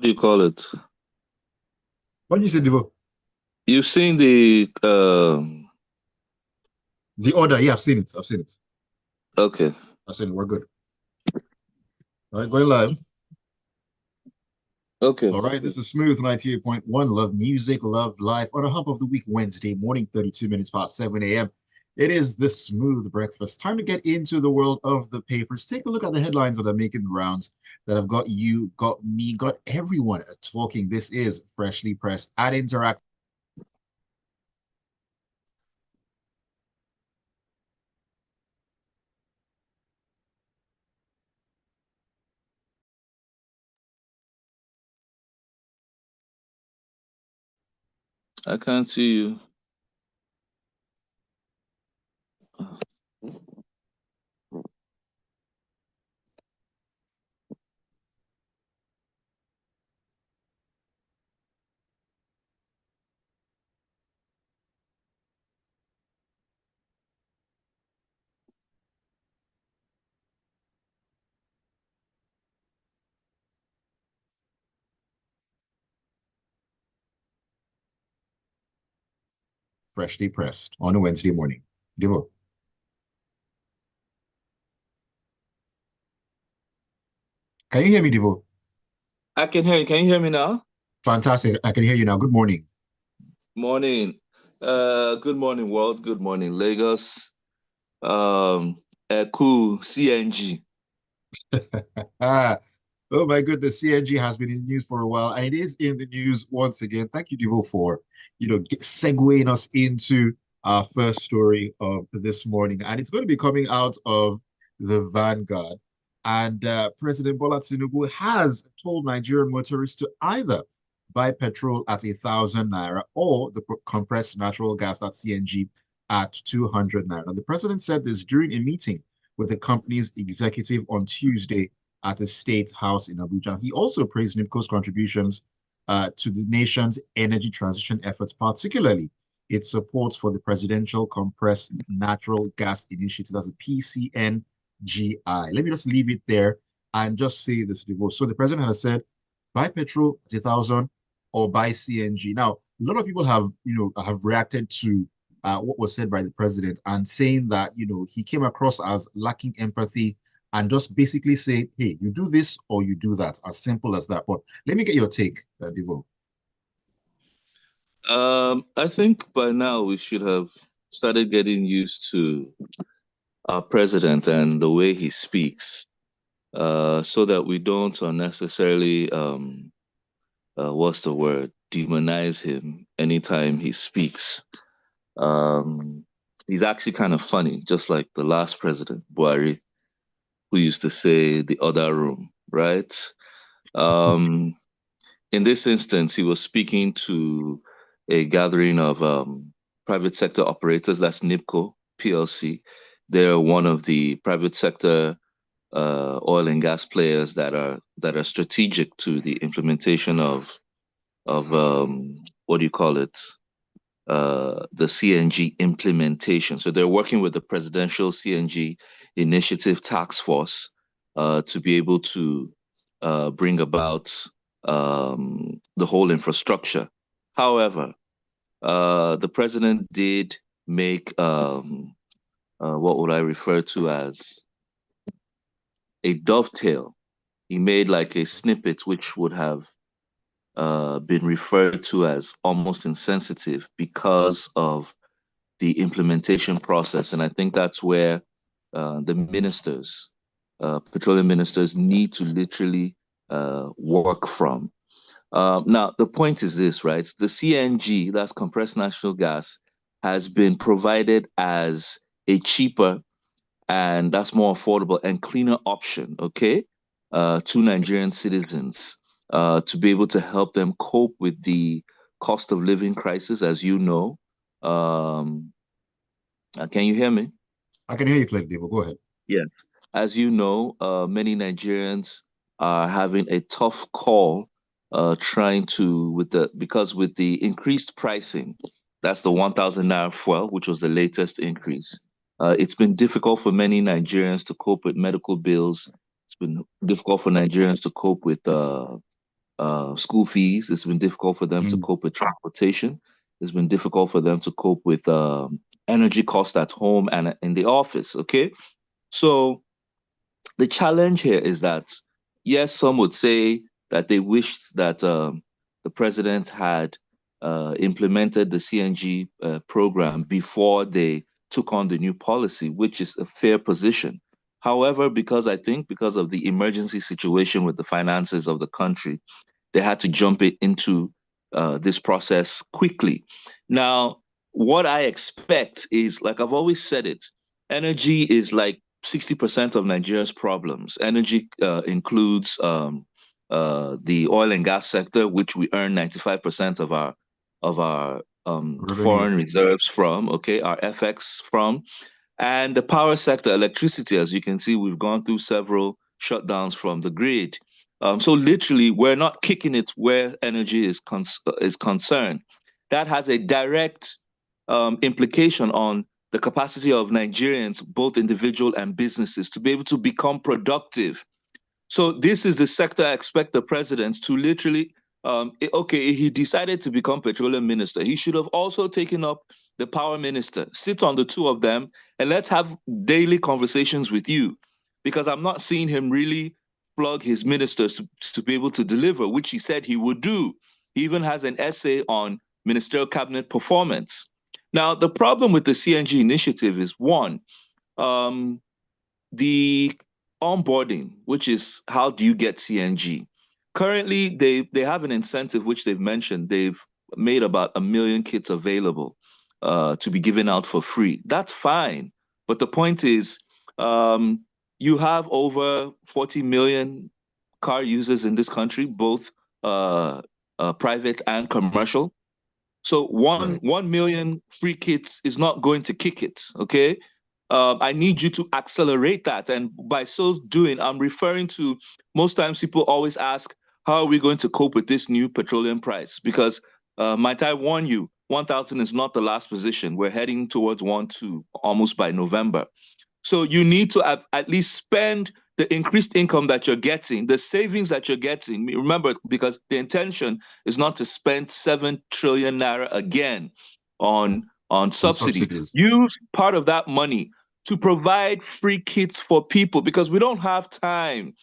do you call it? What did you say, Devoe? You've seen the The order. Yeah, I've seen it. I've seen it. okay. I've seen it. We're good. All right, going live. Okay. All right, this is Smooth 98.1. Love music, love life on a hump of the week, Wednesday morning, 32 minutes past 7 a.m. It is the Smooth Breakfast. Time to get into the world of the papers. Take a look at the headlines that are making the rounds that have got you, got me, got everyone talking. This is Freshly Pressed at Interact. I can't see you. Freshly Pressed on a Wednesday morning. Devo. Can you hear me, Devo? I can hear you. Can you hear me now? Fantastic. I can hear you now. Good morning. Morning. Good morning, world. Good morning, Lagos. Um, cool. CNG. Ah, oh my goodness, CNG has been in the news for a while, and it is in the news once again. Thank you, Devo, for segueing us into our first story of this morning, and it's going to be coming out of the Vanguard. And President Bola Tinubu has told Nigerian motorists to either buy petrol at 1,000 naira or the compressed natural gas, that CNG, at 200 naira. Now, the president said this during a meeting with the company's executive on Tuesday at the State House in Abuja. He also praised NIPCO's contributions to the nation's energy transition efforts, particularly its support for the Presidential Compressed Natural Gas Initiative, that's a PCNGI. Let me just leave it there and just say this, Devoe. So the president has said, buy petrol at 1,000 or buy CNG. Now, a lot of people have reacted to what was said by the president and saying that he came across as lacking empathy and just basically saying, hey, you do this or you do that, as simple as that. But let me get your take, Devo. I think by now we should have started getting used to our president and the way he speaks, so that we don't unnecessarily, what's the word, demonize him anytime he speaks. Um, he's actually kind of funny, just like the last president, Buhari, who used to say the other room, right? Um, in this instance, he was speaking to a gathering of private sector operators. That's NIPCO PLC. They're one of the private sector oil and gas players that are strategic to the implementation of what do you call it? The CNG implementation. So they're working with the Presidential CNG Initiative Task Force to be able to bring about the whole infrastructure. However, the president did make what would I refer to as a dovetail. He made like a snippet which would have been referred to as almost insensitive because of the implementation process. And I think that's where the ministers, petroleum ministers, need to literally work from. Now, the point is this, right? The CNG, that's compressed natural gas, has been provided as a cheaper and that's more affordable and cleaner option, okay, to Nigerian citizens to be able to help them cope with the cost of living crisis, as you know. Um, can you hear me? I can hear you clearly, Devo. Go ahead. Yes. As you know, many Nigerians are having a tough call trying to because with the increased pricing, that's the 1,000 naira fuel, which was the latest increase. It's been difficult for many Nigerians to cope with medical bills. It's been difficult for Nigerians to cope with school fees. It's been difficult for them to Mm. cope with transportation. It's been difficult for them to cope with energy costs at home and in the office. Okay. So the challenge here is that, yes, some would say that they wished that the president had implemented the CNG program before they took on the new policy, which is a fair position. However, because of the emergency situation with the finances of the country, they had to jump into this process quickly. Now, what I expect is, like I've always said it, energy is like 60% of Nigeria's problems. Energy includes the oil and gas sector, which we earn 95% of our Revenue. foreign reserves from, okay, our FX from, and the power sector, electricity. As you can see, we've gone through several shutdowns from the grid. So literally, we're not kicking it where energy is concerned. That has a direct implication on the capacity of Nigerians, both individual and businesses, to be able to become productive. So this is the sector I expect the president to literally, okay, he decided to become petroleum minister. He should have also taken up the power minister, sit on the two of them, and let's have daily conversations with you, because I'm not seeing him really plug his ministers to be able to deliver, which he said he would do. He even has an essay on ministerial cabinet performance. Now, the problem with the CNG initiative is one, um, the onboarding, which is how do you get CNG? Currently, they have an incentive which they've mentioned. They've made about 1 million kits available to be given out for free. That's fine, but the point is, you have over 40 million car users in this country, both private and commercial. So one Right. 1 million free kits is not going to kick it. Okay. I need you to accelerate that. And by so doing, I'm referring to, most times people always ask, how are we going to cope with this new petroleum price? Because might I warn you, 1,000 is not the last position. We're heading towards 1,2 almost by November. So you need to have at least spend the increased income that you're getting, the savings that you're getting. Remember, because the intention is not to spend 7 trillion naira again on On subsidy. subsidies. Use part of that money to provide free kits for people, because we don't have time.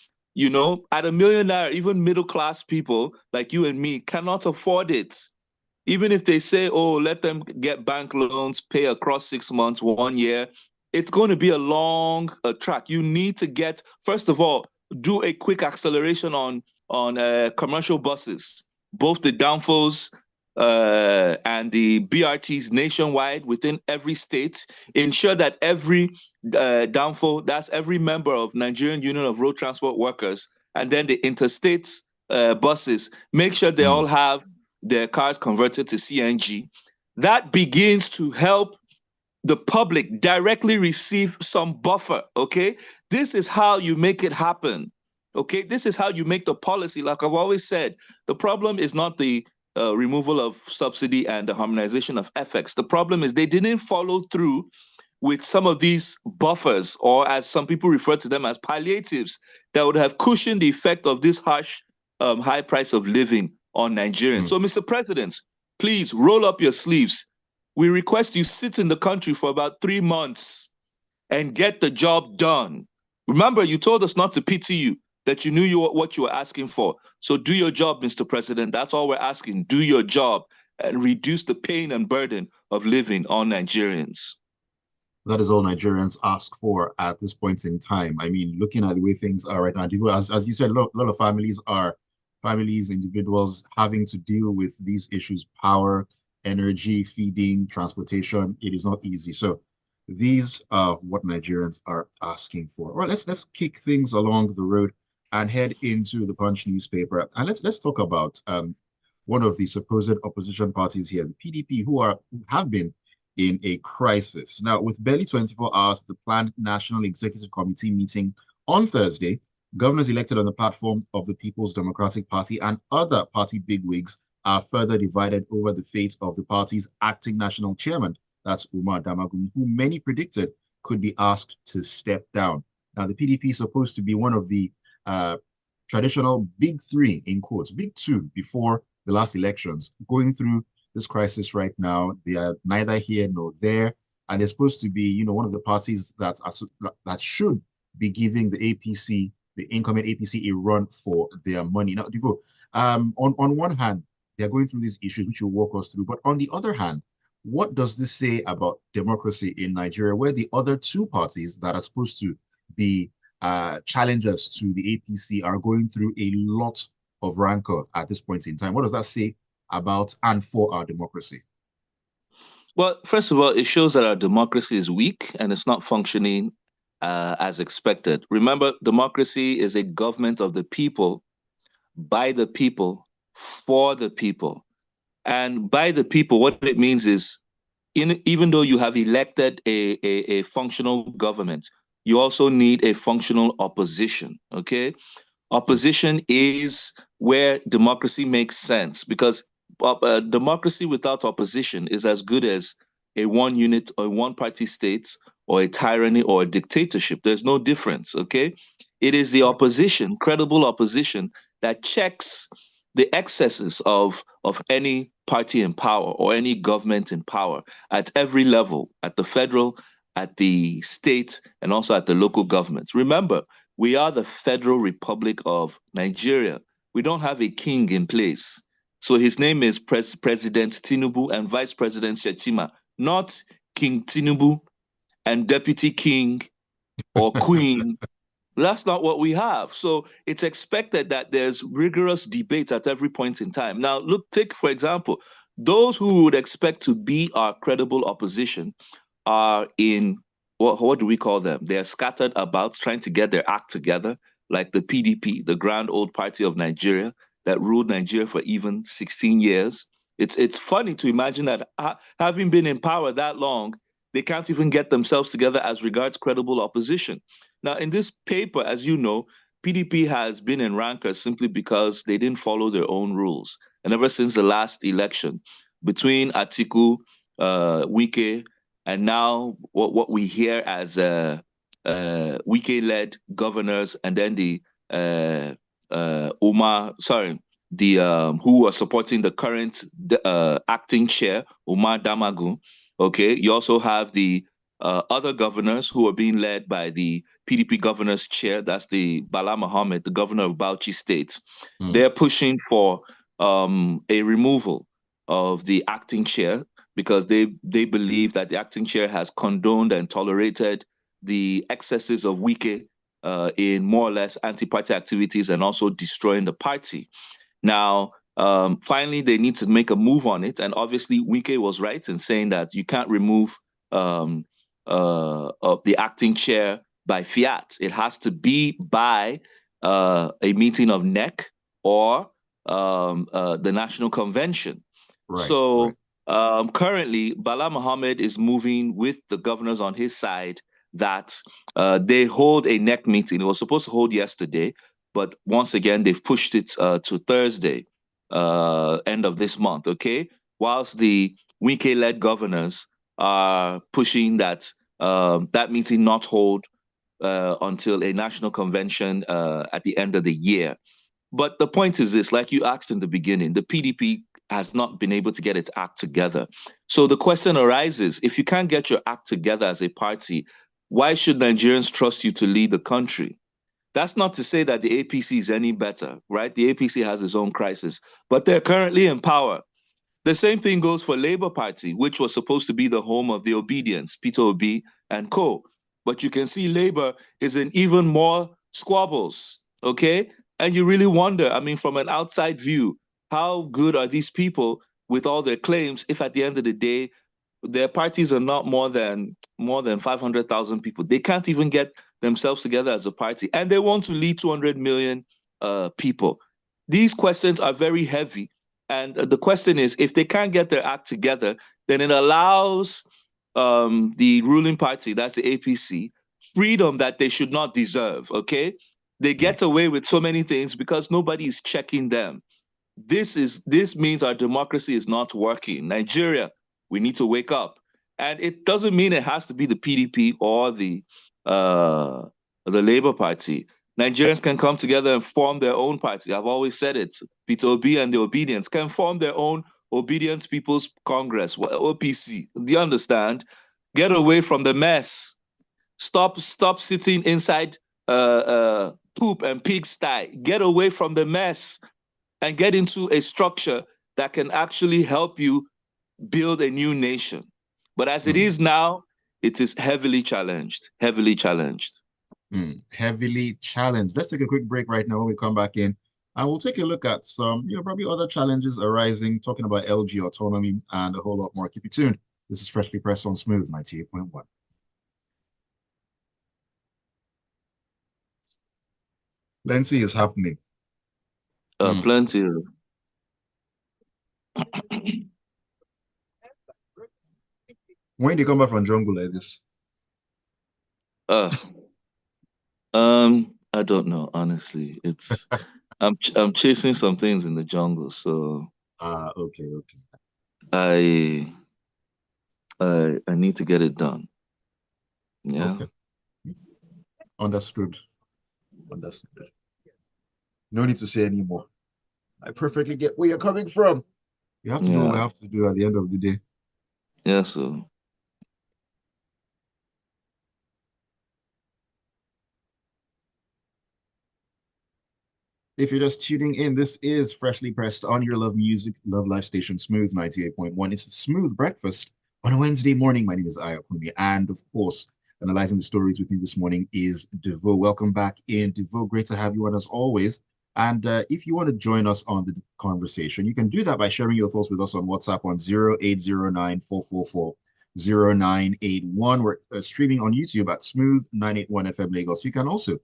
At 1 million naira, even middle class people like you and me cannot afford it. Even if they say, oh, let them get bank loans, pay across 6 months, 1 year, it's going to be a long track. You need to get, first of all, do a quick acceleration on commercial buses, both the downfalls and the BRTs nationwide within every state. Ensure that every downfall, that's every member of Nigerian Union of Road Transport Workers, and then the interstate buses, make sure they all Mm. have their cars converted to CNG. That begins to help the public directly receive some buffer. Okay. This is how you make it happen. Okay. This is how you make the policy. Like I've always said, the problem is not the removal of subsidy and the harmonization of FX. The problem is they didn't follow through with some of these buffers, or as some people refer to them as palliatives, that would have cushioned the effect of this harsh high price of living on Nigerians. Mm. So, Mr. President, please roll up your sleeves. We request you sit in the country for about 3 months and get the job done. Remember, you told us not to pity you, that you knew what you were asking for. So do your job, Mr. President. That's all we're asking. Do your job and reduce the pain and burden of living on Nigerians. That is all Nigerians ask for at this point in time. I mean, looking at the way things are right now, as you said, a lot of families, individuals having to deal with these issues: power, energy, feeding, transportation. It is not easy. So these are what Nigerians are asking for. All right, let's kick things along the road and head into the Punch newspaper. And let's talk about one of the supposed opposition parties here, the PDP, who have been in a crisis. Now, with barely 24 hours, the planned National Executive Committee meeting on Thursday, governors elected on the platform of the People's Democratic Party and other party bigwigs are further divided over the fate of the party's acting national chairman, that's Umar Damagum, who many predicted could be asked to step down. Now, the PDP is supposed to be one of the traditional big three, in quotes, big two before the last elections, going through this crisis right now. They are neither here nor there. And they're supposed to be, one of the parties that should be giving the APC, the incoming APC, a run for their money. Now, Devoe, on one hand, they're going through these issues, which will walk us through. But on the other hand, what does this say about democracy in Nigeria, where the other two parties that are supposed to be challengers to the APC are going through a lot of rancor at this point in time? What does that say about and for our democracy? Well, first of all, it shows that our democracy is weak and it's not functioning as expected. Remember, democracy is a government of the people, by the people, for the people. And by the people, what it means is, even though you have elected a functional government, you also need a functional opposition, okay? Opposition is where democracy makes sense because democracy without opposition is as good as a one unit or one party state or a tyranny or a dictatorship. There's no difference, okay? It is the opposition, credible opposition, that checks the excesses of any party in power or any government in power at every level, at the federal, at the state, and also at the local governments. Remember, we are the Federal Republic of Nigeria. We don't have a king in place. So his name is President Tinubu and Vice President Shetima, not King Tinubu and Deputy King or Queen. That's not what we have. So it's expected that there's rigorous debate at every point in time. Now, look, take, for example, those who would expect to be our credible opposition are in what do we call them? They're scattered about trying to get their act together, like the PDP, the Grand Old Party of Nigeria, that ruled Nigeria for even 16 years. It's funny to imagine that having been in power that long, they can't even get themselves together as regards credible opposition. Now, in this paper, as you know, PDP has been in rancor simply because they didn't follow their own rules. And ever since the last election, between Atiku, Wike, and now what we hear as Wike-led governors, and then the the who are supporting the current acting chair, Umar Damagun. Okay, you also have the other governors who are being led by the PDP governor's chair. That's the Bala Mohammed, the governor of Bauchi State. They're pushing for a removal of the acting chair because they believe that the acting chair has condoned and tolerated the excesses of Wike in more or less anti-party activities and also destroying the party. Now, finally, they need to make a move on it. And obviously, Wike was right in saying that you can't remove the acting chair by fiat. It has to be by a meeting of NEC or the National Convention. Right. So currently, Bala Mohammed is moving with the governors on his side that they hold a NEC meeting. It was supposed to hold yesterday, but once again, they've pushed it to Thursday, end of this month, okay? Whilst the Wike-led governors are pushing that that meeting not hold until a national convention at the end of the year. But the point is this, like you asked in the beginning, the PDP has not been able to get its act together. So the question arises, if you can't get your act together as a party, why should Nigerians trust you to lead the country? That's not to say that the APC is any better, right? The APC has its own crisis, but they're currently in power. The same thing goes for Labour Party, which was supposed to be the home of the obedience, Peter Obi and co. But you can see Labour is in even more squabbles, okay? And you really wonder, I mean, from an outside view, how good are these people with all their claims if at the end of the day, their parties are not more than 500,000 people. They can't even get themselves together as a party, and they want to lead 200 million people. These questions are very heavy, and the question is, if they can't get their act together, then it allows the ruling party, that's the APC, freedom that they should not deserve. Okay, they get away with so many things because nobody is checking them. This means our democracy is not working. Nigeria, we need to wake up. And it doesn't mean it has to be the PDP or the Labour Party. Nigerians can come together and form their own party. I've always said it. Peter Obi and the Obedience can form their own Obedient People's Congress, OPC. Do you understand? Get away from the mess. Stop sitting inside poop and pigsty. Get away from the mess and get into a structure that can actually help you build a new nation. But as it is now, it is heavily challenged, heavily challenged. Heavily challenged. Let's take a quick break right now. When we come back in, and we'll take a look at some, probably other challenges arising, talking about LG autonomy and a whole lot more. Keep it tuned. This is Freshly Pressed on Smooth 98.1. Plenty is happening. Plenty. When do you come back from jungle like this? I don't know, honestly. It's I'm chasing some things in the jungle, so okay. I need to get it done. Yeah. Okay. Understood. No need to say any more. I perfectly get where you're coming from. You have to know what we have to do at the end of the day. Yeah, so. If you're just tuning in, this is Freshly Pressed on your love music, love life station, Smooth 98.1. It's the Smooth Breakfast on a Wednesday morning. My name is Ayokunmi, and of course, analyzing the stories with me this morning is Devoe. Welcome back in, Devoe. Great to have you on as always. And if you want to join us on the conversation, you can do that by sharing your thoughts with us on WhatsApp on 0809-444-0981. We're streaming on YouTube at Smooth 981 FM Lagos. You can also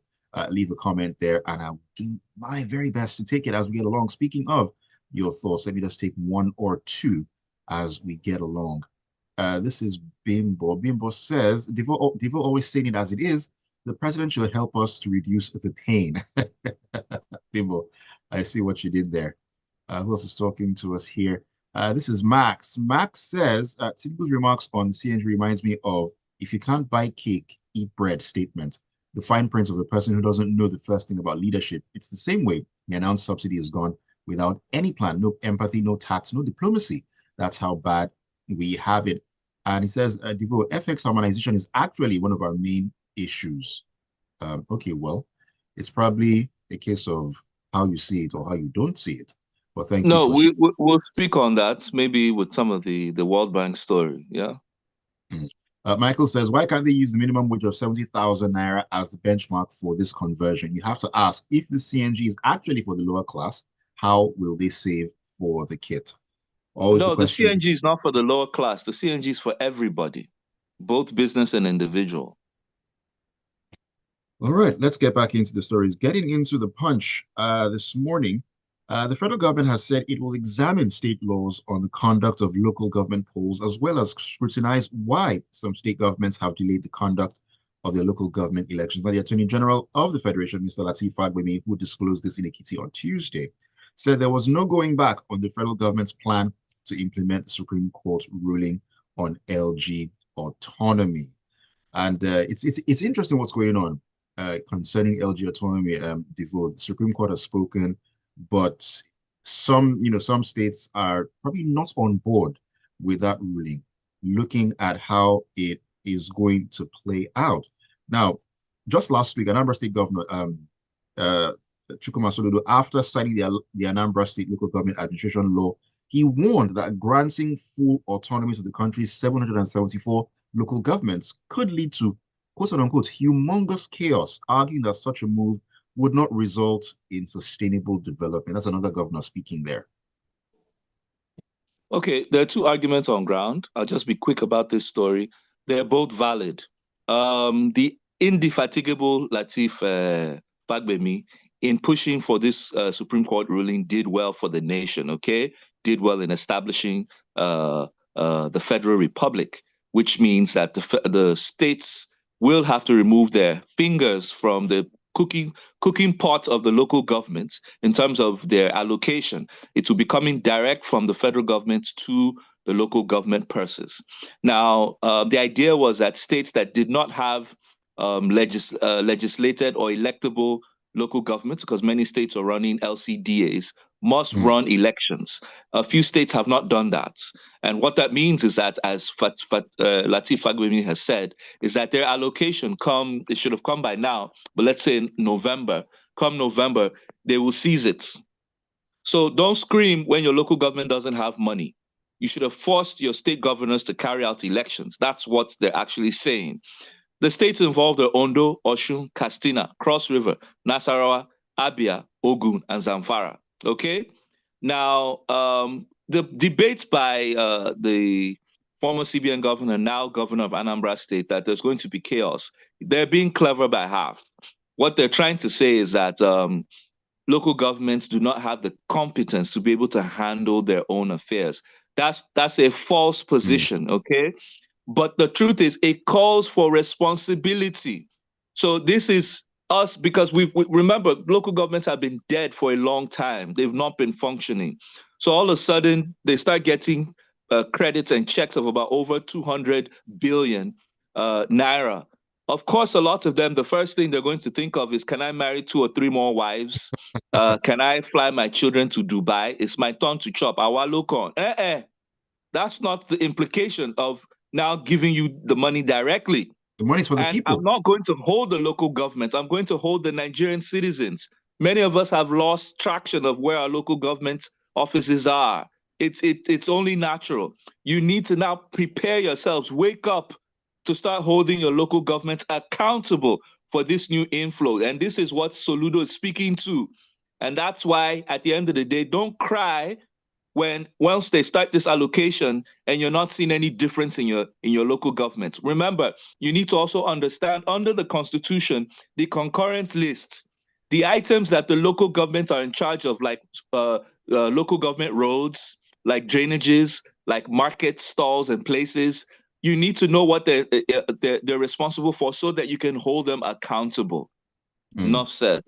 leave a comment there, and I'll do my very best to take it as we get along. Speaking of your thoughts, let me just take one or two as we get along. This is Bimbo. Bimbo says, Devoe always saying it as it is. The president should help us to reduce the pain. Bimbo, I see what you did there. Who else is talking to us here? This is Max. Max says, Tinubu's remarks on the CNG reminds me of, if you can't buy cake, eat bread statement. The fine print of a person who doesn't know the first thing about leadership. It's the same way the announced subsidy is gone without any plan, no empathy, no tact, no diplomacy. That's how bad we have it. And he says, Devoe, FX harmonization is actually one of our main issues. Okay, well, it's probably a case of how you see it or how you don't see it. But thank you No, for we'll speak on that maybe with some of the World Bank story. Yeah. Michael says, why can't they use the minimum wage of 70,000 naira as the benchmark for this conversion? You have to ask, if the CNG is actually for the lower class, how will they save for the kit? Always No, the the question CNG is not for the lower class. The CNG is for everybody, both business and individual. All right, let's get back into the stories. Getting into the punch this morning, the federal government has said it will examine state laws on the conduct of local government polls, as well as scrutinize why some state governments have delayed the conduct of their local government elections. Now, the Attorney General of the Federation, Mr. Lateef Fagbemi, who disclosed this in Ekiti on Tuesday, said there was no going back on the federal government's plan to implement the Supreme Court ruling on LG autonomy. And it's interesting what's going on concerning LG autonomy. Devoe, the Supreme Court has spoken, but some states are probably not on board with that ruling, looking at how it is going to play out. Now, just last week, Anambra State Governor Chukwuma Soludo, after signing the Anambra State Local Government Administration Law, he warned that granting full autonomy to the country's 774 local governments could lead to, quote unquote, humongous chaos, arguing that such a move would not result in sustainable development. That's another governor speaking there. Okay, there are two arguments on ground. I'll just be quick about this story. They're both valid. The indefatigable Lateef Fagbemi in pushing for this Supreme Court ruling did well for the nation, okay? Did well in establishing the Federal Republic, which means that the states will have to remove their fingers from the cooking pot of the local governments in terms of their allocation. It will be coming direct from the federal government to the local government purses. Now, the idea was that states that did not have legislated or electable local governments, because many states are running LCDAs, must Mm. run elections. A few states have not done that. And what that means is that, as Lateef Fagbemi has said, is that their allocation it should have come by now, but let's say in November, come November, they will seize it. So don't scream when your local government doesn't have money. You should have forced your state governors to carry out elections. That's what they're actually saying. The states involved are Ondo, Osun, Katsina, Cross River, Nasarawa, Abia, Ogun, and Zamfara. Okay? Now, the debate by the former CBN governor, now governor of Anambra State, that there's going to be chaos, they're being clever by half. What they're trying to say is that local governments do not have the competence to be able to handle their own affairs. That's a false position, okay? But the truth is, it calls for responsibility. So this is us, because we remember local governments have been dead for a long time. They've not been functioning. So all of a sudden, they start getting credits and checks of about over 200 billion naira. Of course, a lot of them, the first thing they're going to think of is, can I marry 2 or 3 more wives? Can I fly my children to Dubai? It's my turn to chop. Awalokon. That's not the implication of now giving you the money directly. The money's for the And people. I'm not going to hold the local governments. I'm going to hold the Nigerian citizens. Many of us have lost traction of where our local government offices are. It's only natural. You need to now prepare yourselves, wake up to start holding your local governments accountable for this new inflow. And this is what Soludo is speaking to. And that's why, at the end of the day, don't cry once they start this allocation and you're not seeing any difference in your local governments. Remember, you need to also understand, under the Constitution, the concurrent list, the items that the local governments are in charge of, like local government roads, like drainages, like market stalls and places. You need to know what they're responsible for, so that you can hold them accountable. Enough said.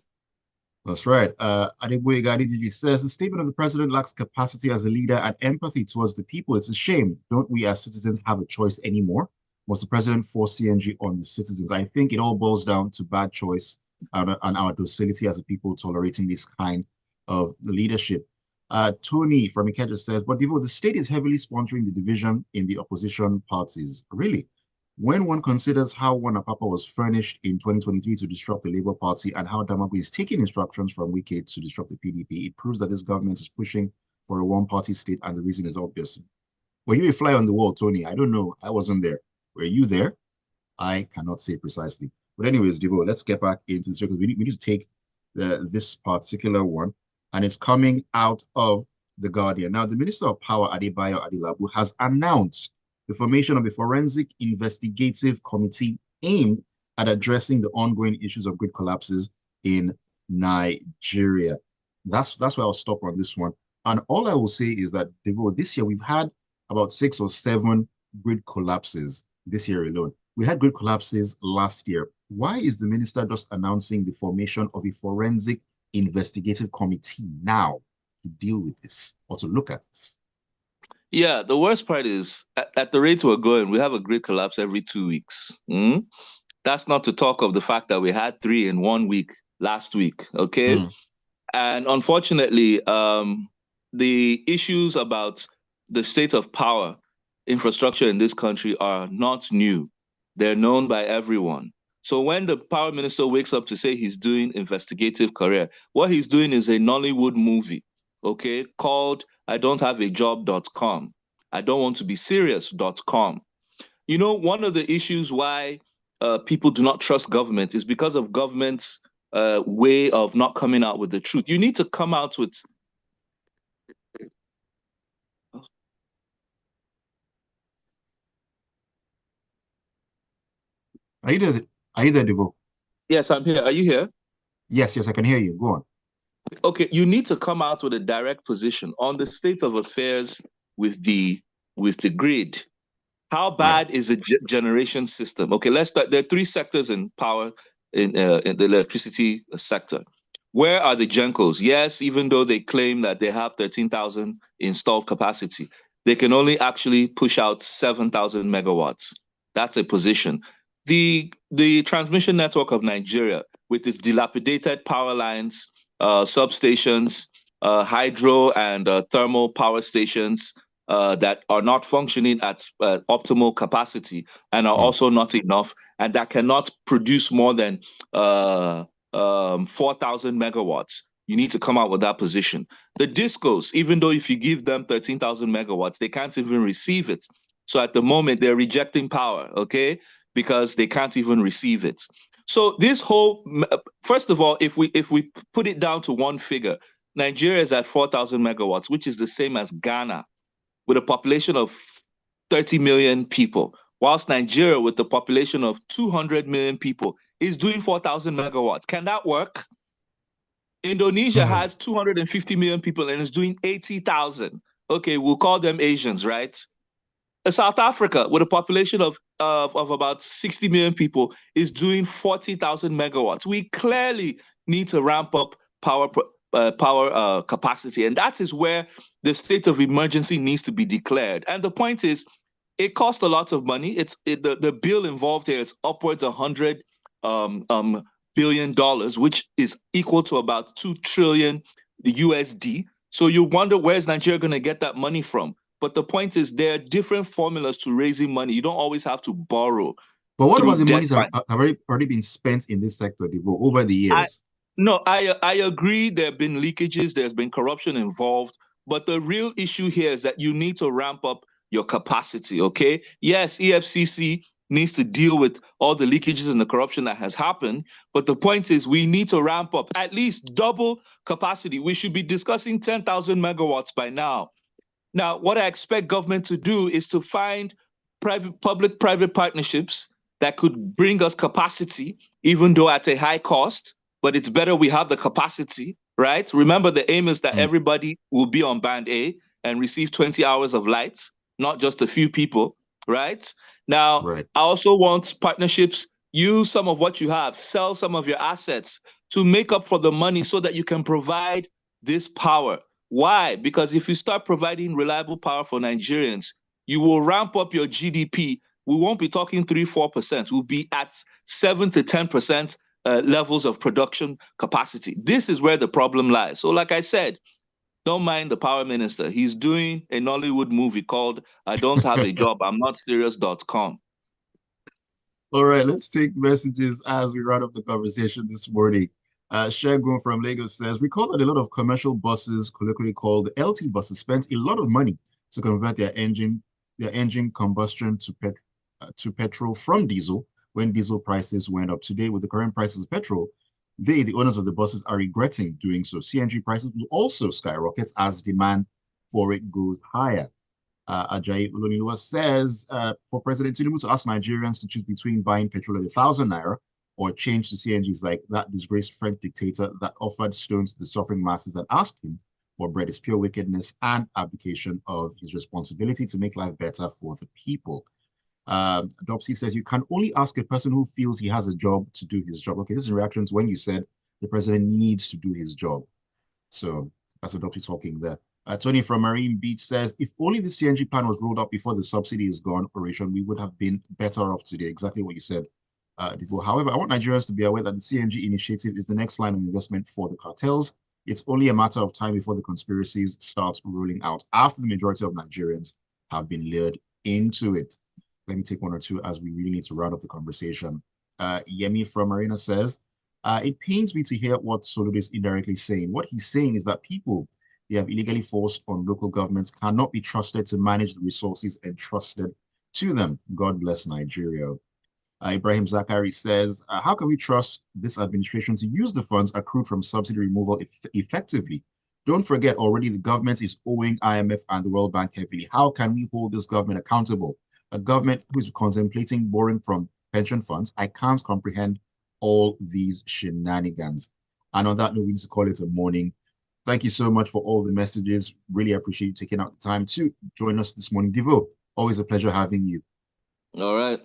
That's right. Adegboye Gadidiji says the statement of the president lacks capacity as a leader and empathy towards the people. It's a shame. Don't we as citizens have a choice anymore? Must the president force CNG on the citizens? I think it all boils down to bad choice and our docility as a people tolerating this kind of leadership. Tony from Ikeja says, but Devoe, the state is heavily sponsoring the division in the opposition parties. Really? When one considers how Wanapapa was furnished in 2023 to disrupt the Labour Party and how Damagu is taking instructions from Wike to disrupt the PDP, it proves that this government is pushing for a one-party state, and the reason is obvious. Were you a fly on the wall, Tony? I don't know. I wasn't there. Were you there? I cannot say precisely. But anyways, Devoe, let's get back into this because we need to take this particular one, and it's coming out of The Guardian. Now, the Minister of Power, Adebayo Adelabu, has announced the formation of a forensic investigative committee aimed at addressing the ongoing issues of grid collapses in Nigeria. That's where I'll stop on this one. And all I will say is that, Devoe, this year we've had about 6 or 7 grid collapses this year alone. We had grid collapses last year. Why is the minister just announcing the formation of a forensic investigative committee now to deal with this or to look at this? Yeah, the worst part is, at the rate we're going, we have a grid collapse every 2 weeks. That's not to talk of the fact that we had 3 in 1 week last week, okay? And unfortunately, the issues about the state of power infrastructure in this country are not new. They're known by everyone. So when the power minister wakes up to say he's doing investigative career, what he's doing is a Nollywood movie, okay, called I don't have a job.com. I don't want to be serious.com. You know, one of the issues why people do not trust government is because of government's way of not coming out with the truth. You need to come out with... Are you there? Are you there, Devoe? Yes, I'm here. Are you here? Yes, I can hear you. Go on. Okay, you need to come out with a direct position on the state of affairs with the grid. How bad is the generation system? Okay, let's start. There are 3 sectors in power in the electricity sector. Where are the Gencos? Yes, even though they claim that they have 13,000 installed capacity, they can only actually push out 7,000 megawatts. That's a position. The transmission network of Nigeria, with its dilapidated power lines, substations, hydro and thermal power stations that are not functioning at optimal capacity and are also not enough, and that cannot produce more than 4,000 megawatts. You need to come out with that position. The discos, even though if you give them 13,000 megawatts, they can't even receive it. So at the moment, they're rejecting power, okay? Because they can't even receive it. So this whole, first of all, if we put it down to one figure, Nigeria is at 4,000 megawatts, which is the same as Ghana, with a population of 30 million people, whilst Nigeria, with a population of 200 million people, is doing 4,000 megawatts. Can that work? Indonesia has 250 million people and is doing 80,000. Okay, we'll call them Asians, right? South Africa, with a population of about 60 million people, is doing 40,000 megawatts. We clearly need to ramp up power capacity, and that is where the state of emergency needs to be declared. And the point is, it costs a lot of money. The bill involved here is upwards of $100 billion, which is equal to about 2 trillion USD. So you wonder, where's Nigeria going to get that money from? But the point is, there are different formulas to raising money. You don't always have to borrow. But what about the monies that have already been spent in this sector, Devoe, over the years? I agree there have been leakages, there's been corruption involved. But the real issue here is that you need to ramp up your capacity, okay? Yes, EFCC needs to deal with all the leakages and the corruption that has happened. But the point is, we need to ramp up at least double capacity. We should be discussing 10,000 megawatts by now. Now, what I expect government to do is to find public-private partnerships that could bring us capacity, even though at a high cost, but it's better we have the capacity, right? Remember, the aim is that everybody will be on band A and receive 20 hours of light, not just a few people, right? Now, I also want partnerships. Use some of what you have, sell some of your assets to make up for the money so that you can provide this power. Why? Because if you start providing reliable power for Nigerians, you will ramp up your GDP. We won't be talking 3-4%. We'll be at 7 to 10% levels of production capacity. This is where the problem lies. So like I said, don't mind the power minister. He's doing a Nollywood movie called I Don't Have a Job, I'm Not Serious.com. All right, let's take messages as we round up the conversation this morning. Shegun from Lagos says, recall that a lot of commercial buses, colloquially called LT buses, spent a lot of money to convert their engine combustion to petrol from diesel when diesel prices went up. Today, with the current prices of petrol, the owners of the buses, are regretting doing so. CNG prices will also skyrocket as demand for it goes higher. Ajayi Oloniluwa says, for President Tinubu to ask Nigerians to choose between buying petrol at 1,000 naira or change to CNGs like that disgraced French dictator that offered stones to the suffering masses that asked him for bread is pure wickedness and abdication of his responsibility to make life better for the people. Dopsy says, you can only ask a person who feels he has a job to do his job. Okay, this is in reaction to when you said the president needs to do his job. So that's Dopsy talking there. Tony from Marine Beach says, if only the CNG plan was rolled out before the subsidy is gone operation, we would have been better off today. Exactly what you said, Devoe. However, I want Nigerians to be aware that the CNG initiative is the next line of investment for the cartels. It's only a matter of time before the conspiracies start rolling out after the majority of Nigerians have been lured into it. Let me take one or two as we really need to round up the conversation. Yemi from Marina says, it pains me to hear what Soludo is indirectly saying. What he's saying is that people they have illegally forced on local governments cannot be trusted to manage the resources entrusted to them. God bless Nigeria. Ibrahim Zachary says, how can we trust this administration to use the funds accrued from subsidy removal effectively? Don't forget, already the government is owing IMF and the World Bank heavily. How can we hold this government accountable? A government who is contemplating borrowing from pension funds. I can't comprehend all these shenanigans. And on that note, we need to call it a morning. Thank you so much for all the messages. Really appreciate you taking out the time to join us this morning. Devoe, always a pleasure having you. All right.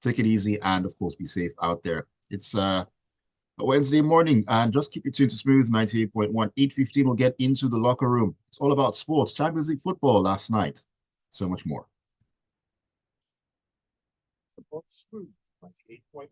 Take it easy and, of course, be safe out there. It's a Wednesday morning and just keep it tuned to Smooth 98.1. 8:15 we'll get into the locker room. It's all about sports, Champions League football last night. So much more. Smooth 98.1.